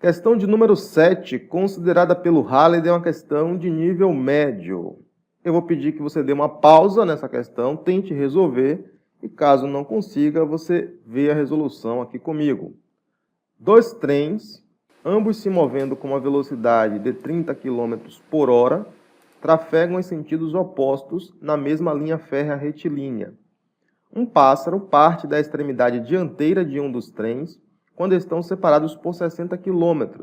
Questão de número 7, considerada pelo Halliday, é uma questão de nível médio. Eu vou pedir que você dê uma pausa nessa questão, tente resolver, e caso não consiga, você vê a resolução aqui comigo. Dois trens, ambos se movendo com uma velocidade de 30 km por hora, trafegam em sentidos opostos na mesma linha férrea retilínea. Um pássaro parte da extremidade dianteira de um dos trens quando estão separados por 60 km,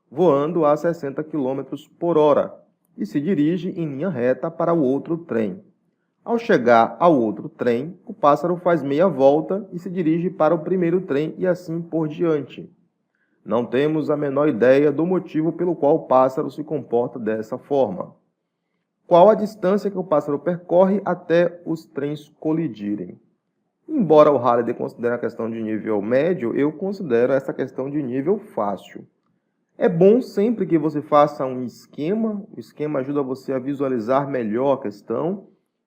voando a 60 km por hora, e se dirige em linha reta para o outro trem. Ao chegar ao outro trem, o pássaro faz meia volta e se dirige para o primeiro trem e assim por diante. Não temos a menor ideia do motivo pelo qual o pássaro se comporta dessa forma. Qual a distância que o pássaro percorre até os trens colidirem? Embora o Halliday considere a questão de nível médio, eu considero essa questão de nível fácil. É bom sempre que você faça um esquema, o esquema ajuda você a visualizar melhor a questão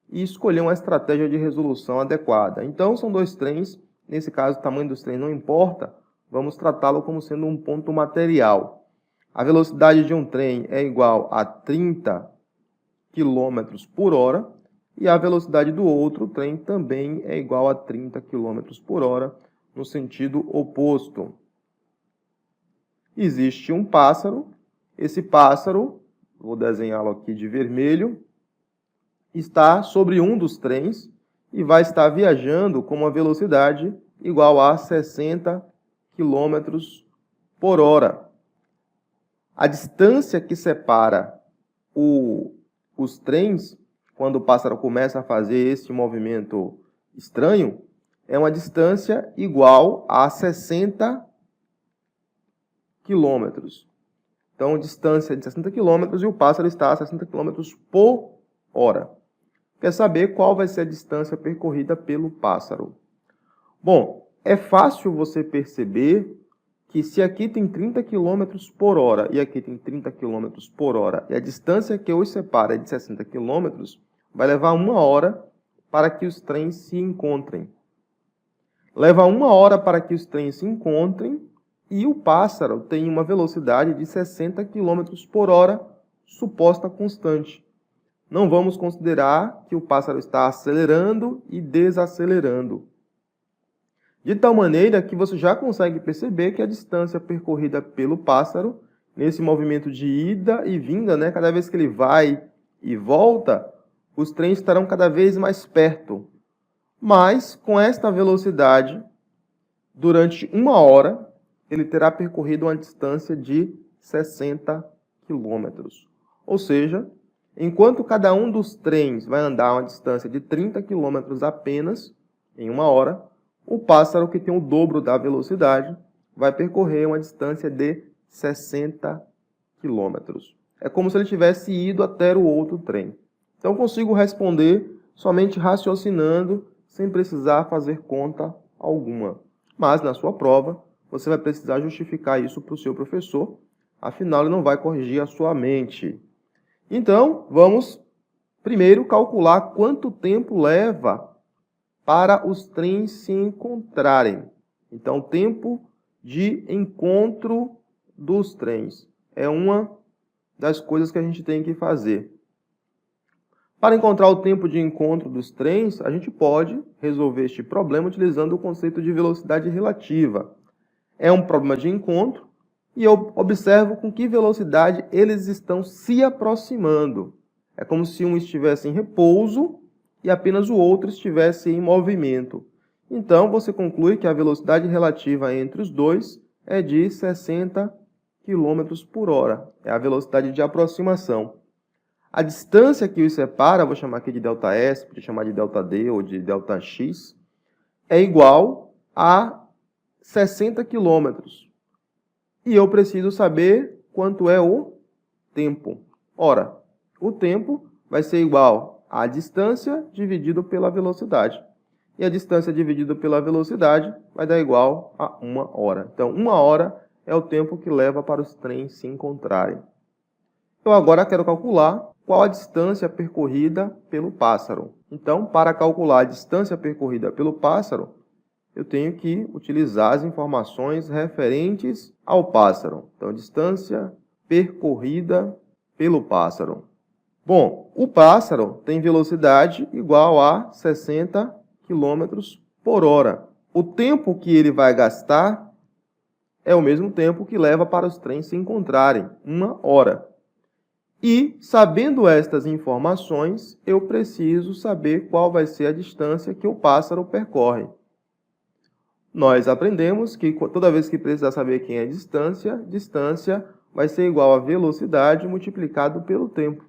e escolher uma estratégia de resolução adequada. Então, são dois trens, nesse caso o tamanho dos trens não importa, vamos tratá-lo como sendo um ponto material. A velocidade de um trem é igual a 30 km por hora, e a velocidade do outro trem também é igual a 30 km por hora, no sentido oposto. Existe um pássaro, esse pássaro, vou desenhá-lo aqui de vermelho, está sobre um dos trens e vai estar viajando com uma velocidade igual a 60 km por hora. A distância que separa os trens, quando o pássaro começa a fazer esse movimento estranho, é uma distância igual a 60 km. Então, distância de 60 km e o pássaro está a 60 km por hora. Quer saber qual vai ser a distância percorrida pelo pássaro? Bom, é fácil você perceber que se aqui tem 30 km por hora e aqui tem 30 km por hora e a distância que os separa é de 60 km, vai levar 1 hora para que os trens se encontrem. Leva 1 hora para que os trens se encontrem e o pássaro tem uma velocidade de 60 km por hora, suposta constante. Não vamos considerar que o pássaro está acelerando e desacelerando. De tal maneira que você já consegue perceber que a distância percorrida pelo pássaro, nesse movimento de ida e vinda, cada vez que ele vai e volta, os trens estarão cada vez mais perto. Mas, com esta velocidade, durante 1 hora, ele terá percorrido uma distância de 60 km. Ou seja, enquanto cada um dos trens vai andar uma distância de 30 km apenas, em 1 hora, o pássaro, que tem o dobro da velocidade, vai percorrer uma distância de 60 km. É como se ele tivesse ido até o outro trem. Então, consigo responder somente raciocinando, sem precisar fazer conta alguma. Mas, na sua prova, você vai precisar justificar isso para o seu professor, afinal, ele não vai corrigir a sua mente. Então, vamos primeiro calcular quanto tempo leva para os trens se encontrarem. Então, o tempo de encontro dos trens é uma das coisas que a gente tem que fazer. Para encontrar o tempo de encontro dos trens, a gente pode resolver este problema utilizando o conceito de velocidade relativa. É um problema de encontro e eu observo com que velocidade eles estão se aproximando. É como se um estivesse em repouso e apenas o outro estivesse em movimento. Então, você conclui que a velocidade relativa entre os dois é de 60 km por hora. É a velocidade de aproximação. A distância que os separa, vou chamar aqui de ΔS, pode chamar de ΔD ou de ΔX, é igual a 60 km. E eu preciso saber quanto é o tempo. Ora, o tempo vai ser igual à distância dividido pela velocidade. E a distância dividida pela velocidade vai dar igual a 1 hora. Então, 1 hora é o tempo que leva para os trens se encontrarem. Eu agora quero calcular qual a distância percorrida pelo pássaro. Então, para calcular a distância percorrida pelo pássaro, eu tenho que utilizar as informações referentes ao pássaro. Então, distância percorrida pelo pássaro. Bom, o pássaro tem velocidade igual a 60 km por hora. O tempo que ele vai gastar é o mesmo tempo que leva para os trens se encontrarem, 1 hora. E, sabendo estas informações, eu preciso saber qual vai ser a distância que o pássaro percorre. Nós aprendemos que toda vez que precisar saber quem é a distância vai ser igual a velocidade multiplicado pelo tempo.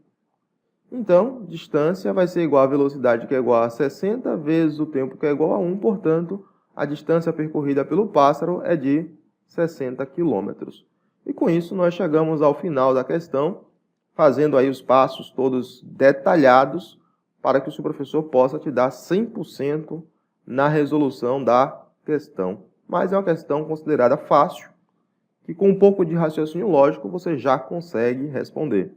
Então, distância vai ser igual a velocidade, que é igual a 60 vezes o tempo, que é igual a 1. Portanto, a distância percorrida pelo pássaro é de 60 km. E com isso, nós chegamos ao final da questão, fazendo aí os passos todos detalhados, para que o seu professor possa te dar 100% na resolução da questão. Mas é uma questão considerada fácil, que com um pouco de raciocínio lógico você já consegue responder.